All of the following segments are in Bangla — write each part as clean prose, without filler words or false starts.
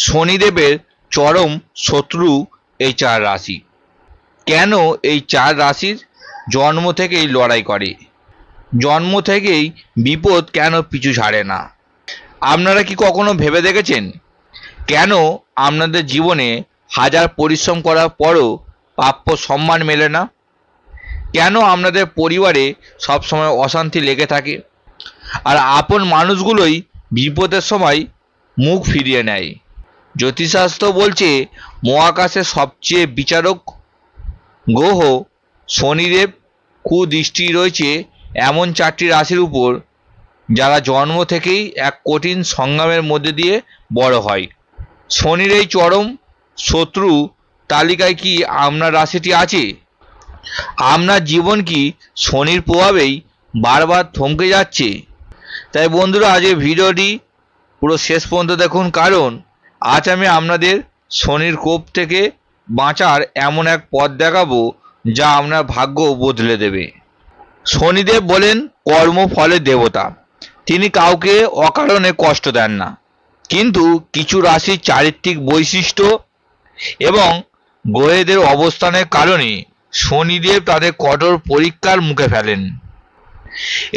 শনিদেবের চরম শত্রু এই চার রাশি। কেন এই চার রাশির জন্ম থেকেই লড়াই করে, জন্ম থেকেই বিপদ কেন পিছু ছাড়ে না? আপনারা কি কখনো ভেবে দেখেছেন কেন আপনাদের জীবনে হাজার পরিশ্রম করার পরও প্রাপ্য সম্মান মেলে না? কেন আপনাদের পরিবারে সবসময় অশান্তি লেগে থাকে, আর আপন মানুষগুলোই বিপদের সময় মুখ ফিরিয়ে নেয়? জ্যোতিষশাস্ত্র বলছে মহাকাশের সবচেয়ে বিচারক গ্রহ শনিদেব কুদৃষ্টি রয়েছে এমন চারটি রাশির উপর যারা জন্ম থেকেই এক কঠিন সংগ্রামের মধ্যে দিয়ে বড় হয়। শনির এই চরম শত্রু তালিকায় কি আপনার রাশিটি আছে? আপনার জীবন কি শনির প্রভাবেই বারবার থমকে যাচ্ছে? তাই বন্ধুরা, আজ এই ভিডিওটি পুরো শেষ পর্যন্ত দেখুন, কারণ আজ আমি আপনাদের শনির কোপ থেকে বাঁচার এমন এক পথ দেখাবো যা আপনার ভাগ্য বদলে দেবে। শনিদেব বলেন কর্মফলের দেবতা। তিনি কাউকে অকারণে কষ্ট দেন না, কিন্তু কিছু রাশির চারিত্রিক বৈশিষ্ট্য এবং গ্রহেদের অবস্থানের কারণে শনিদেব তাদের কঠোর পরীক্ষার মুখে ফেলেন।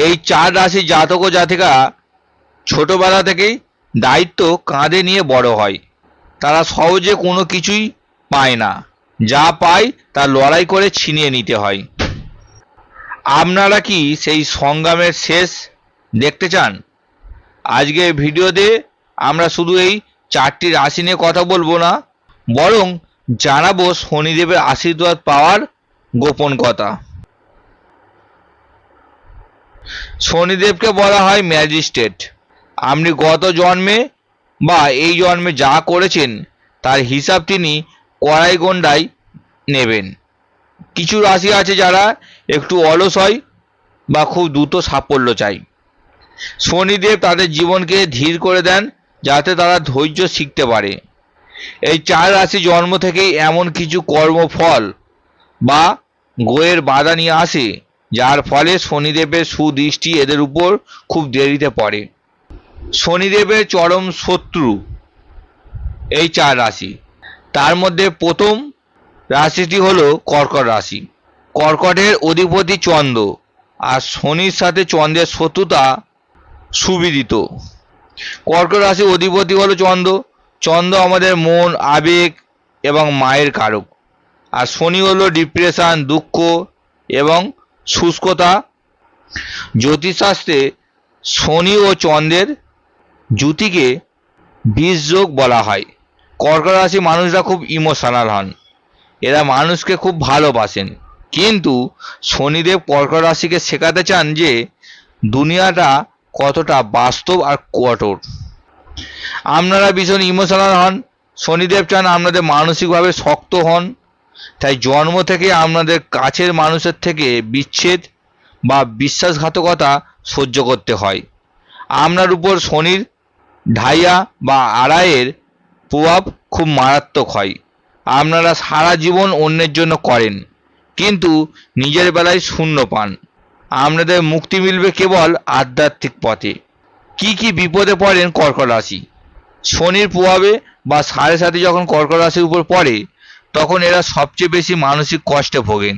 এই চার রাশির জাতক ও জাতিকা ছোটবেলা থেকেই দায়িত্ব কাঁধে নিয়ে বড় হয়। তারা সহজে কোনো কিছুই পায় না, যা পায় তা লড়াই করে ছিনিয়ে নিতে হয়। আপনারা কি সেই সংগ্রামের শেষ দেখতে চান? আজকে ভিডিওতে আমরা শুধু এই চারটি রাশি নিয়ে কথা বলবো না, বরং জানাবো শনিদেবের আশীর্বাদ পাওয়ার গোপন কথা। শনিদেবকে বলা হয় ম্যাজিস্ট্রেট। আপনি গত জন্মে বা এই জন্মে যা করেছেন তার হিসাব তিনি কড়াই নেবেন। কিছু রাশি আছে যারা একটু অলস হয় বা খুব দ্রুত সাফল্য চায়। শনিদেব তাদের জীবনকে ধীর করে দেন যাতে তারা ধৈর্য শিখতে পারে। এই চার রাশি জন্ম থেকেই এমন কিছু কর্মফল বা গ্রহের বাধা নিয়ে আসে যার ফলে শনিদেবের সুদৃষ্টি এদের উপর খুব দেরিতে পড়ে। শনিদেবের চরম শত্রু এই চার রাশি। তার মধ্যে প্রথম রাশিটি হলো কর্কট রাশি। কর্কটের অধিপতি চন্দ্র, আর শনির সাথে চন্দ্রের শত্রুতা সুবিদিত। কর্কট রাশির অধিপতি হলো চন্দ্র। চন্দ্র আমাদের মন, আবেগ এবং মায়ের কারক। আর শনি হলো ডিপ্রেশন, দুঃখ এবং শুষ্কতা। জ্যোতিষশাস্ত্রে শনি ও চন্দ্রের জুতিকে বিষযোগ বলা হয়। কর্কট রাশি মানুষরা খুব ইমোশনাল হন, এরা মানুষকে খুব ভালোবাসেন, কিন্তু শনিদেব কর্কট রাশিকে শেখাতে চান যে দুনিয়াটা কতটা বাস্তব আর কঠোর। আপনারা ভীষণ ইমোশনাল হন, শনিদেব চান আপনাদের মানসিকভাবে শক্ত হন। তাই জন্ম থেকে আপনাদের কাছের মানুষের থেকে বিচ্ছেদ বা বিশ্বাসঘাতকতা সহ্য করতে হয়। আপনার উপর শনির ঢাইয়া বা আড়াইয়ের প্রভাব খুব মারাত্মক হয়। আপনারা সারা জীবন অন্যের জন্য করেন, কিন্তু নিজের বেলায় শূন্য পান। আপনাদের মুক্তি মিলবে কেবল আধ্যাত্মিক পথে। কি কি বিপদে পড়েন কর্কট রাশি? শনির প্রভাবে বা সাড়ে সাথে যখন কর্কট রাশির উপর পড়ে, তখন এরা সবচেয়ে বেশি মানসিক কষ্টে ভোগেন।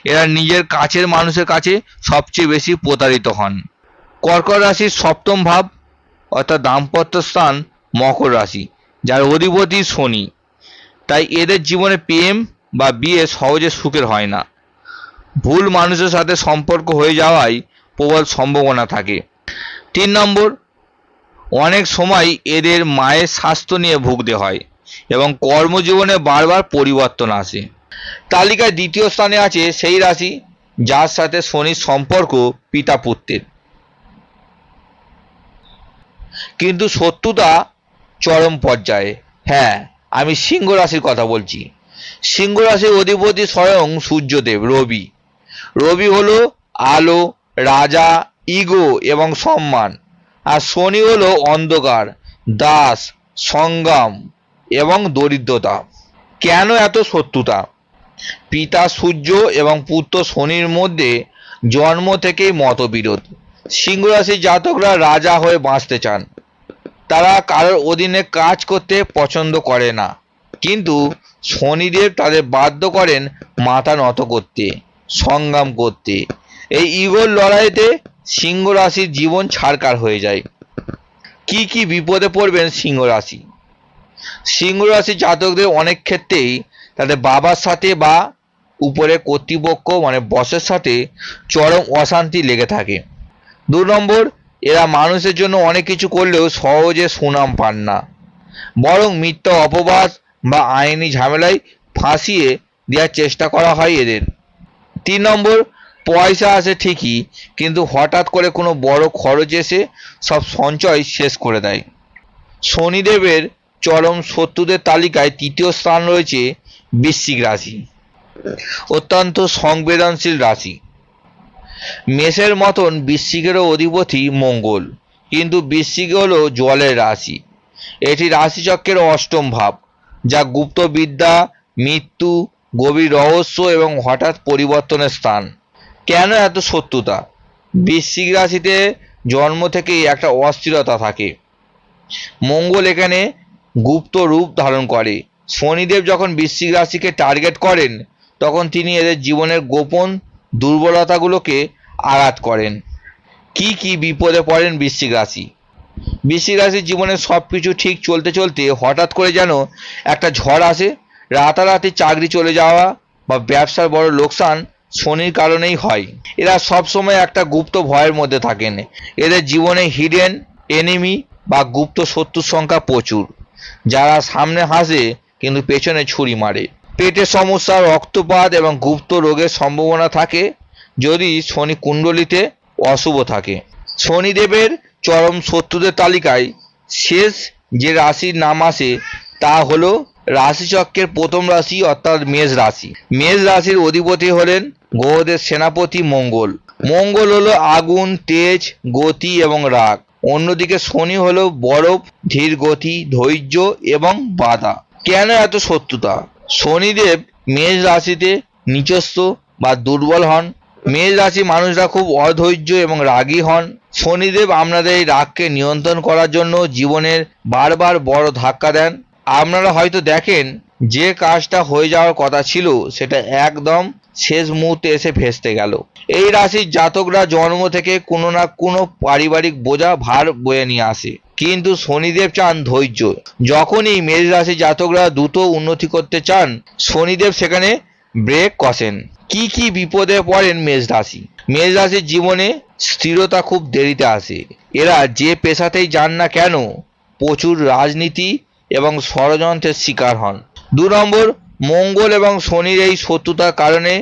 এরা নিজের কাছের মানুষের কাছে সবচেয়ে বেশি প্রতারিত হন। কর্কট রাশির সপ্তম ভাব অর্থাৎ দাম্পত্য স্থান মকর রাশি, যার অধিপতি শনি। তাই এদের জীবনে প্রেম বা বিয়ে সহজে সুখের হয় না। ভুল মানুষের সাথে সম্পর্ক হয়ে যাওয়ায় প্রবল সম্ভাবনা থাকে। 3 নম্বর, অনেক সময় এদের মায়ের স্বাস্থ্য নিয়ে ভুগতে হয় এবং কর্মজীবনে বারবার পরিবর্তন আসে। তালিকায় দ্বিতীয় স্থানে আছে সেই রাশি যার সাথে শনির সম্পর্ক পিতা পুত্রের, কিন্তু শত্রুতা চরম পর্যায়ে। হ্যাঁ, আমি সিংহ রাশির কথা বলছি। সিংহ রাশির অধিপতি স্বয়ং সূর্যদেব রবি। রবি হলো আলো, রাজা, ইগো এবং সম্মান। আর শনি হলো অন্ধকার, দাস, সংগ্রাম এবং দরিদ্রতা। কেন এত শত্রুতা? পিতা সূর্য এবং পুত্র শনির মধ্যে জন্ম থেকেই মতবিরোধ। সিংহ রাশির জাতকরা রাজা হয়ে বাঁচতে চান, তারা কারোর অধীনে কাজ করতে পছন্দ করে না, কিন্তু শনিদেব তাদের বাধ্য করেন মাথা নত করতে, সংগ্রাম করতে। এই ইগোর লড়াইতে সিংহ রাশির জীবন ছারকার হয়ে যায়। কি কি বিপদে পড়বেন সিংহ রাশি? সিংহ রাশির জাতকদের অনেক ক্ষেত্রেই তাদের বাবার সাথে বা উপরে কর্তৃপক্ষ মানে বসের সাথে চরম অশান্তি লেগে থাকে। 2 নম্বর, এরা মানুষের জন্য অনেক কিছু করলেও সহজে সুনাম পান না, বরং মিথ্যা অপবাদ বা আইনি ঝামেলায় ফাঁসিয়ে দেওয়ার চেষ্টা করা হয় এদের। 3 নম্বর, পয়সা আসে ঠিকই, কিন্তু হঠাৎ করে কোনো বড় খরচ এসে সব সঞ্চয় শেষ করে দেয়। শনিদেবের চরম শত্রুদের তালিকায় 3য় স্থান রয়েছে বৃশ্চিক রাশি। অত্যন্ত সংবেদনশীল রাশি। মেষের মতন বৃশ্চিকেরও অধিপতি মঙ্গল, কিন্তু বৃশ্চিক হলো জলের রাশি। এটি রাশিচক্রের 8ম ভাব, যা গুপ্ত বিদ্যা, মৃত্যু, গভীর রহস্য এবং হঠাৎ পরিবর্তনের স্থান। কেন এত শত্রুতা? বৃশ্চিক রাশিতে জন্ম থেকেই একটা অস্থিরতা থাকে। মঙ্গল এখানে গুপ্ত রূপ ধারণ করে। শনিদেব যখন বৃশ্চিক রাশিকে টার্গেট করেন, তখন তিনি এদের জীবনের গোপন দুর্বলতাগুলোকে আঘাত করেন। কি কি বিপদে পড়েন বৃশ্চিক রাশি? বৃশ্চিক রাশির জীবনে সব কিছু ঠিক চলতে চলতে হঠাৎ করে যেন একটা ঝড় আসে। রাতারাতি চাকরি চলে যাওয়া বা ব্যবসার বড় লোকসান শনির কারণেই হয়। এরা সব সময় একটা গুপ্ত ভয়ের মধ্যে থাকেন। এদের জীবনে হিডেন এনিমি বা গুপ্ত শত্রুর সংখ্যা প্রচুর, যারা সামনে হাসে কিন্তু পেছনে ছুরি মারে। পেটের সমস্যা, রক্তপাত এবং গুপ্ত রোগের সম্ভাবনা থাকে যদি শনি কুণ্ডলিতে অশুভ থাকে। শনিদেবের চরম শত্রুদের তালিকায় শেষ যে রাশির নাম আসে তা হলো রাশিচক্রের 1ম রাশি অর্থাৎ মেষ রাশি। মেষ রাশির অধিপতি হলেন গ্রহদের সেনাপতি মঙ্গল। মঙ্গল হলো আগুন, তেজ, গতি এবং রাগ। অন্যদিকে শনি হলো বরফ, ধীর গতি, ধৈর্য এবং বাধা। কেন এত শত্রুতা? শনিদেব মেষ রাশিতে নিচস্থ বা দুর্বল হন। মেষ রাশি মানুষরা খুব অধৈর্য এবং রাগী হন। শনিদেব আপনাদের এই রাগকে নিয়ন্ত্রণ করার জন্য জীবনের বারবার বড় ধাক্কা দেন। আপনারা হয়তো দেখেন যে কাজটা হয়ে যাওয়ার কথা ছিল সেটা একদম শেষ মুহূর্তে এসে ভেস্তে গেল। এই রাশির জাতকরা জন্ম থেকে কোনো না কোনো পারিবারিক বোঝা ভার বয়ে নিয়ে আসে, কিন্তু শনিদেব চান ধৈর্য। যখনই মেষ রাশির জাতকরা দ্রুত উন্নতি করতে চান, শনিদেব সেখানে ব্রেক কষেন। কি কি বিপদে পড়েন মেষ রাশি? মেষ রাশির জীবনে স্থিরতা খুব দেরিতে আসে। এরা যে পেশাতেই যান না কেন প্রচুর রাজনীতি এবং ষড়যন্ত্রের শিকার হন। 2 নম্বর, মঙ্গল এবং শনির এই শত্রুতার কারণে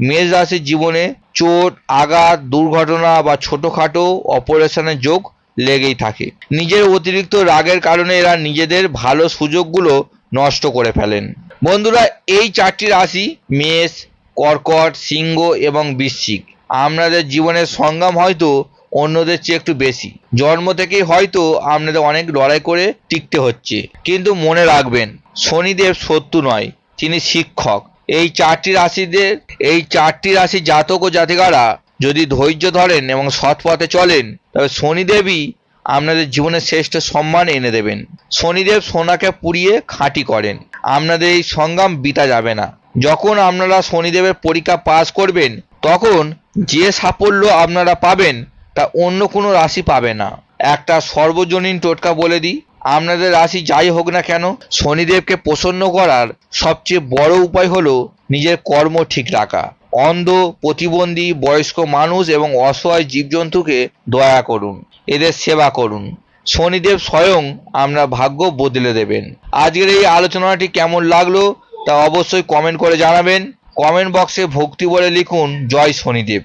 মেষ রাশির জীবনে চোট, আঘাত, দুর্ঘটনা বা ছোটখাটো অপারেশনের যোগ লেগেই থাকে। নিজের অতিরিক্ত রাগের কারণে এরা নিজেদের ভালো সুযোগগুলো নষ্ট করে ফেলেন। বন্ধুরা, এই 4টি রাশি মেষ, কর্কট, সিংহ এবং বৃশ্চিক, আপনাদের জীবনের সংগ্রাম হয়তো অন্যদের চেয়ে একটু বেশি। জন্ম থেকেই হয়তো আপনাদের অনেক লড়াই করে টিকতে হচ্ছে, কিন্তু মনে রাখবেন শনিদেব শত্রু নয়, তিনি শিক্ষক। এই 4টি রাশির জাতক ও জাতিকারা যদি ধৈর্য ধরেন এবং সৎ পথে চলেন, তবে শনিদেবই আপনাদের জীবনে শ্রেষ্ঠ সম্মান এনে দেবেন। শনিদেব সোনাকে পুড়িয়ে খাঁটি করেন। আপনাদের এই সংগ্রাম বৃথা যাবে না। যখন আপনারা শনিদেবের পরীক্ষা পাস করবেন, তখন যে সাফল্য আপনারা পাবেন তা অন্য কোনো রাশি পাবে না। একটা সর্বজনীন টোটকা বলে দিই, আপনাদের রাশি যাই হোক না কেন, শনিদেবকে প্রসন্ন করার সবচেয়ে বড় উপায় হলো নিজের কর্ম ঠিক রাখা। অন্ধ, প্রতিবন্ধী, বয়স্ক মানুষ এবং অসহায় জীবজন্তুকে দয়া করুন, এদের সেবা করুন। শনিদেব স্বয়ং আপনার ভাগ্য বদলে দেবেন। আজকের এই আলোচনাটি কেমন লাগলো তা অবশ্যই কমেন্ট করে জানাবেন। কমেন্ট বক্সে ভক্তি বলে লিখুন জয় শনিদেব।